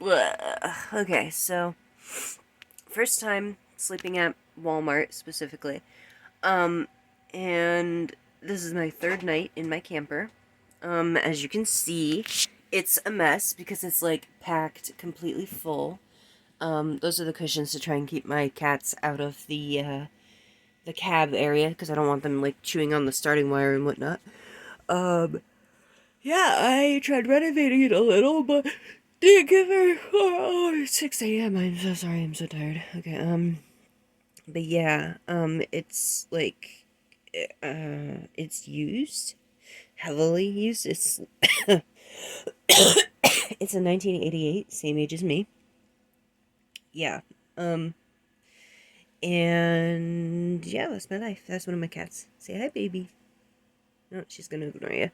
Okay, so first time sleeping at Walmart specifically. Um, and this is my third night in my camper. As you can see, it's a mess because it's like packed completely full. Those are the cushions to try and keep my cats out of the cab area because I don't want them like chewing on the starting wire and whatnot. Um, yeah, I tried renovating it a little, but didn't get very far. Oh, it's 6 a.m. I'm so sorry. I'm so tired. Okay, but yeah, it's like, it's used, heavily used. It's, it's a 1988, same age as me. Yeah, um, and yeah, that's my life. That's one of my cats. Say hi, baby. No, she's gonna ignore you.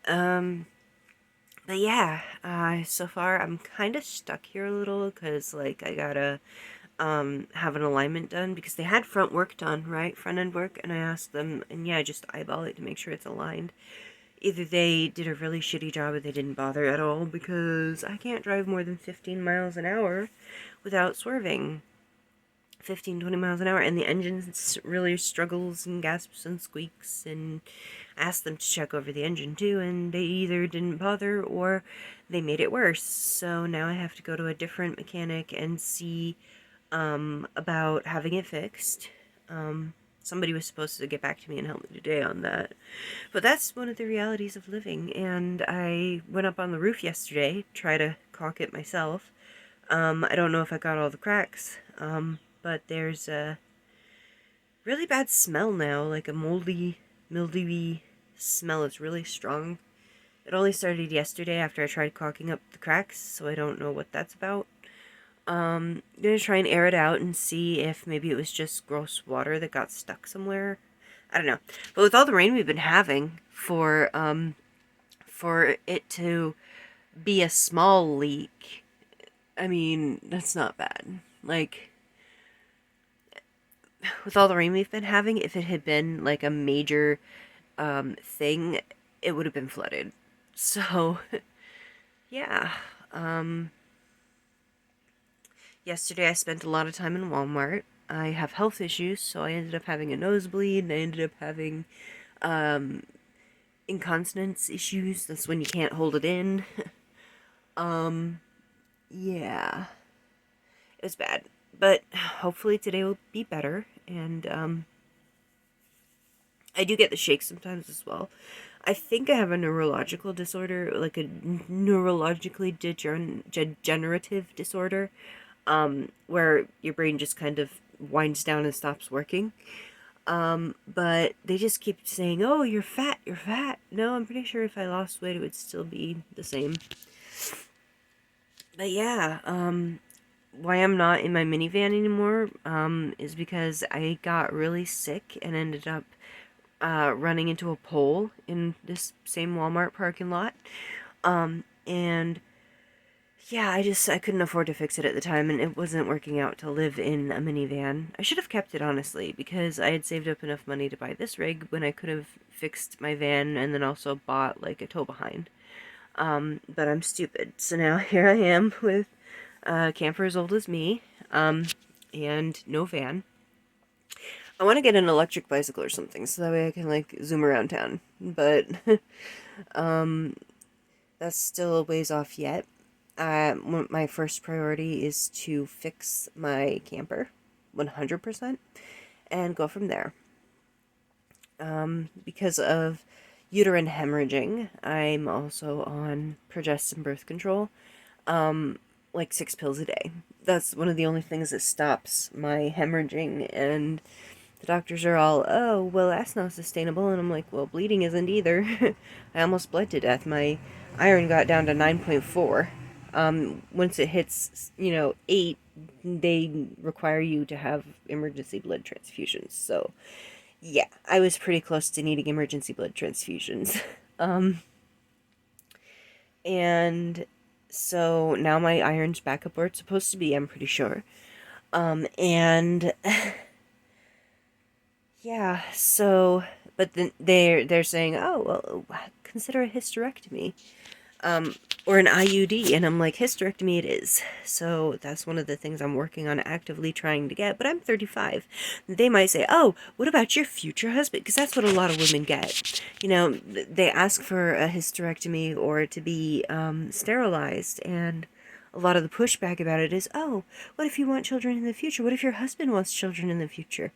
Um, but yeah, so far I'm kind of stuck here a little because, like, I gotta have an alignment done because they had front work done, right? Front end work, and I asked them, and yeah, just eyeball it to make sure it's aligned. Either they did a really shitty job or they didn't bother at all because I can't drive more than 15 miles an hour without swerving. 15, 20 miles an hour, and the engine really struggles and gasps and squeaks, and asked them to check over the engine too, and they either didn't bother or they made it worse. So now I have to go to a different mechanic and see about having it fixed. Somebody was supposed to get back to me and help me today on that. But that's one of the realities of living, and I went up on the roof yesterday, try to caulk it myself. I don't know if I got all the cracks, but there's a really bad smell now, like a moldy, mildewy smell. It's really strong. It only started yesterday after I tried caulking up the cracks, so I don't know what that's about. I'm gonna try and air it out and see if maybe it was just gross water that got stuck somewhere. I don't know. But with all the rain we've been having, for it to be a small leak, I mean, that's not bad. Like, with all the rain we've been having, if it had been like a major thing, it would have been flooded. So, yeah. Um, Yesterday I spent a lot of time in Walmart. I have health issues, so I ended up having a nosebleed, and I ended up having um, incontinence issues. That's when you can't hold it in. um, yeah, it was bad. But hopefully today will be better, and I do get the shakes sometimes as well. I think I have a neurological disorder, like a neurologically degenerative disorder, where your brain just kind of winds down and stops working. But they just keep saying, "Oh, you're fat, you're fat." No, I'm pretty sure if I lost weight, it would still be the same. But yeah, why I'm not in my minivan anymore, is because I got really sick and ended up running into a pole in this same Walmart parking lot. And yeah, I couldn't afford to fix it at the time, and it wasn't working out to live in a minivan. I should have kept it, honestly, because I had saved up enough money to buy this rig when I could have fixed my van and then also bought like a tow behind. But I'm stupid, so now here I am with a camper as old as me, and no van. I want to get an electric bicycle or something so that way I can like zoom around town, but um, that's still a ways off yet. My first priority is to fix my camper 100% and go from there. Because of uterine hemorrhaging, I'm also on progestin birth control, like 6 pills a day. That's one of the only things that stops my hemorrhaging, and the doctors are all, "Oh, well, that's not sustainable," and I'm like, "Well, bleeding isn't either." I almost bled to death. My iron got down to 9.4. Once it hits, 8, they require you to have emergency blood transfusions. So, yeah, I was pretty close to needing emergency blood transfusions. um, and so now my iron's back up where it's supposed to be, I'm pretty sure. And yeah, so, but then they're saying, "Oh, well, consider a hysterectomy." or an IUD, and I'm like, hysterectomy it is. So that's one of the things I'm working on actively trying to get, but I'm 35. They might say, oh, what about your future husband? Because that's what a lot of women get. You know, they ask for a hysterectomy or to be sterilized, and a lot of the pushback about it is, oh, what if you want children in the future? What if your husband wants children in the future?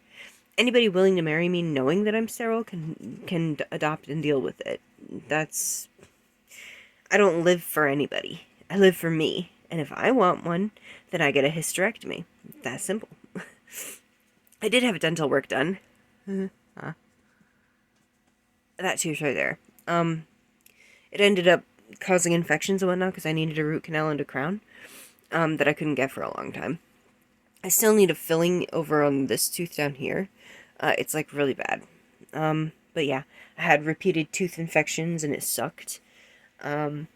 Anybody willing to marry me knowing that I'm sterile can adopt and deal with it. That's I don't live for anybody. I live for me. And if I want one, then I get a hysterectomy. That's simple. I did have dental work done. That tooth right there. It ended up causing infections and whatnot because I needed a root canal and a crown that I couldn't get for a long time. I still need a filling over on this tooth down here. It's like really bad. But yeah, I had repeated tooth infections and it sucked. I've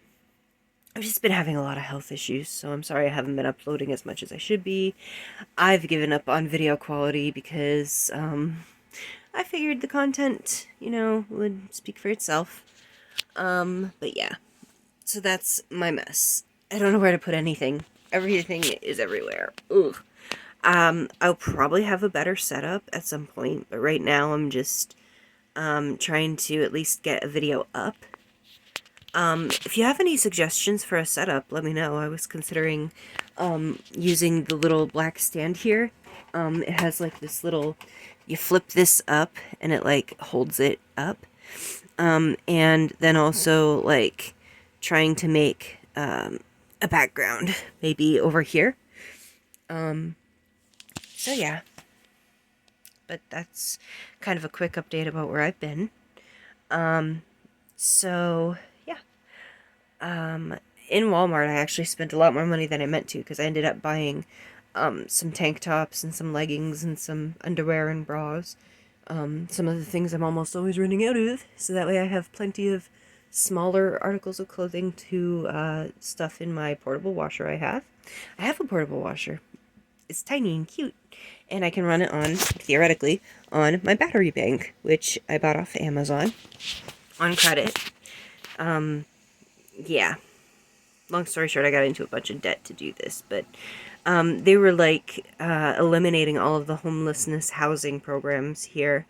just been having a lot of health issues, so I'm sorry I haven't been uploading as much as I should be. I've given up on video quality because, I figured the content, would speak for itself. But yeah. So that's my mess. I don't know where to put anything. Everything is everywhere. Ugh. I'll probably have a better setup at some point, but right now I'm just, trying to at least get a video up. If you have any suggestions for a setup, let me know. I was considering, using the little black stand here. It has like this little, you flip this up and it like holds it up. And then also like trying to make, a background maybe over here. So yeah. But that's kind of a quick update about where I've been. So yeah. In Walmart, I actually spent a lot more money than I meant to because I ended up buying some tank tops and some leggings and some underwear and bras. Some of the things I'm almost always running out of, so that way I have plenty of smaller articles of clothing to stuff in my portable washer I have. I have a portable washer. It's tiny and cute, and I can run it on, theoretically, on my battery bank, which I bought off Amazon on credit. Yeah. Long story short, I got into a bunch of debt to do this, but they were like eliminating all of the homelessness housing programs here.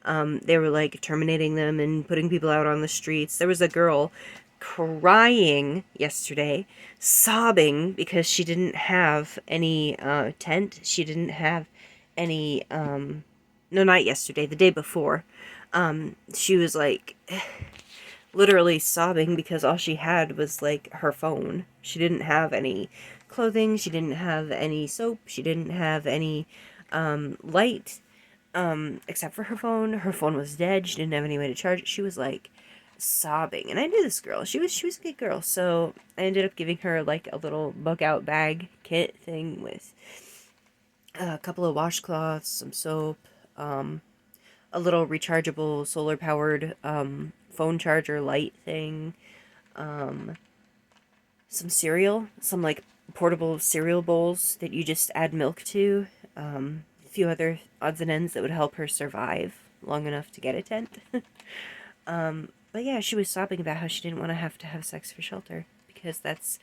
They were like terminating them and putting people out on the streets. There was a girl crying yesterday, sobbing because she didn't have any tent. She didn't have any, no, not yesterday, the day before. She was like literally sobbing because all she had was like her phone. She didn't have any clothing, she didn't have any soap, she didn't have any light except for her phone. Her phone was dead, she didn't have any way to charge it. She was like sobbing, and I knew this girl. She was a good girl, so I ended up giving her like a little bug out bag kit thing with a couple of washcloths, some soap, a little rechargeable solar powered phone charger light thing, some cereal, some like portable cereal bowls that you just add milk to, a few other odds and ends that would help her survive long enough to get a tent. But yeah, she was sobbing about how she didn't want to have sex for shelter because that's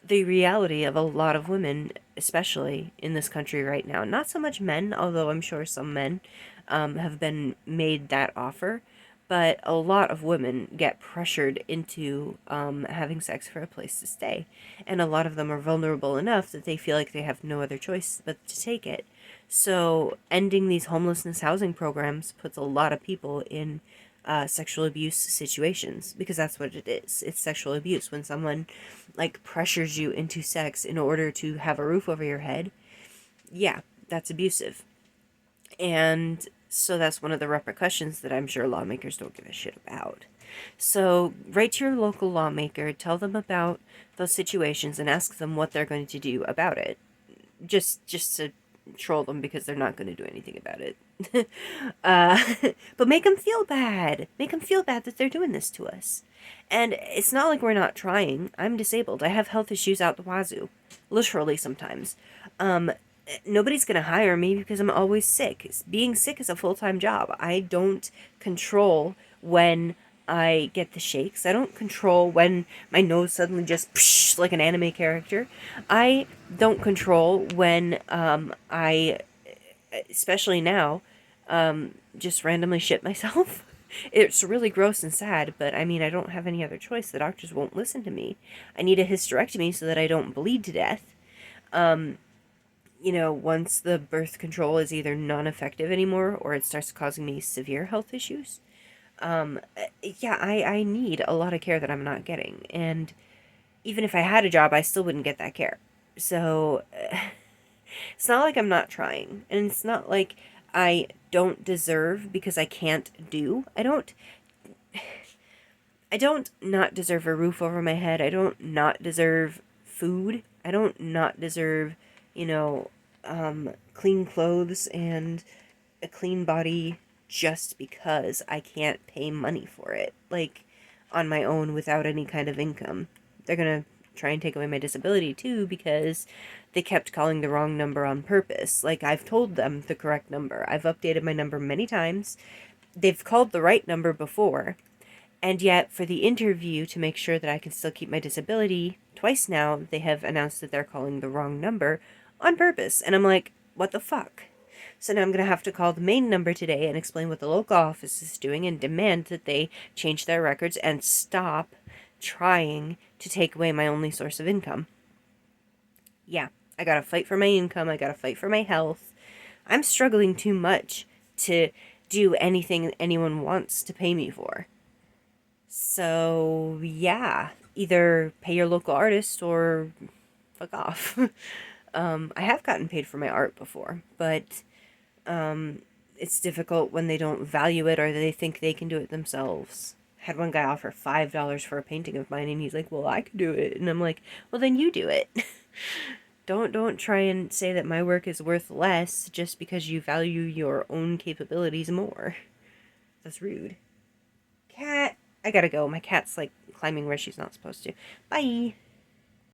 the reality of a lot of women, especially in this country right now. Not so much men, although I'm sure some men have been made that offer, but a lot of women get pressured into having sex for a place to stay. And a lot of them are vulnerable enough that they feel like they have no other choice but to take it. So ending these homelessness housing programs puts a lot of people in sexual abuse situations, because that's what it is. It's sexual abuse when someone like pressures you into sex in order to have a roof over your head. Yeah, that's abusive. And so that's one of the repercussions that I'm sure lawmakers don't give a shit about. So write to your local lawmaker, tell them about those situations, and ask them what they're going to do about it. Just to troll them because they're not going to do anything about it. But make them feel bad. Make them feel bad that they're doing this to us. And it's not like we're not trying. I'm disabled. I have health issues out the wazoo. Literally sometimes. Nobody's going to hire me because I'm always sick. Being sick is a full-time job. I don't control when I get the shakes. I don't control when my nose suddenly just psh, like an anime character. I don't control when I, especially now, just randomly shit myself. It's really gross and sad, but I mean, I don't have any other choice. The doctors won't listen to me. I need a hysterectomy so that I don't bleed to death. Once the birth control is either non-effective anymore or it starts causing me severe health issues, yeah, I need a lot of care that I'm not getting. And even if I had a job, I still wouldn't get that care. So it's not like I'm not trying. And it's not like I don't deserve because I can't do. I don't not deserve a roof over my head. I don't not deserve food. I don't not deserve, you know, clean clothes and a clean body just because I can't pay money for it, like on my own without any kind of income. They're gonna try and take away my disability too because they kept calling the wrong number on purpose. Like, I've told them the correct number. I've updated my number many times. They've called the right number before. And yet, for the interview, to make sure that I can still keep my disability, twice now they have announced that they're calling the wrong number on purpose. And I'm like, what the fuck? So now I'm going to have to call the main number today and explain what the local office is doing and demand that they change their records and stop trying to take away my only source of income. Yeah, I gotta fight for my income. I gotta fight for my health. I'm struggling too much to do anything anyone wants to pay me for. So, yeah, either pay your local artist or fuck off. I have gotten paid for my art before, but it's difficult when they don't value it or they think they can do it themselves. I had one guy offer $5 for a painting of mine, and he's like, "Well, I could do it," and I'm like, "Well, then you do it." Don't try and say that my work is worth less just because you value your own capabilities more. That's rude. Cat, I gotta go. My cat's like climbing where she's not supposed to. Bye.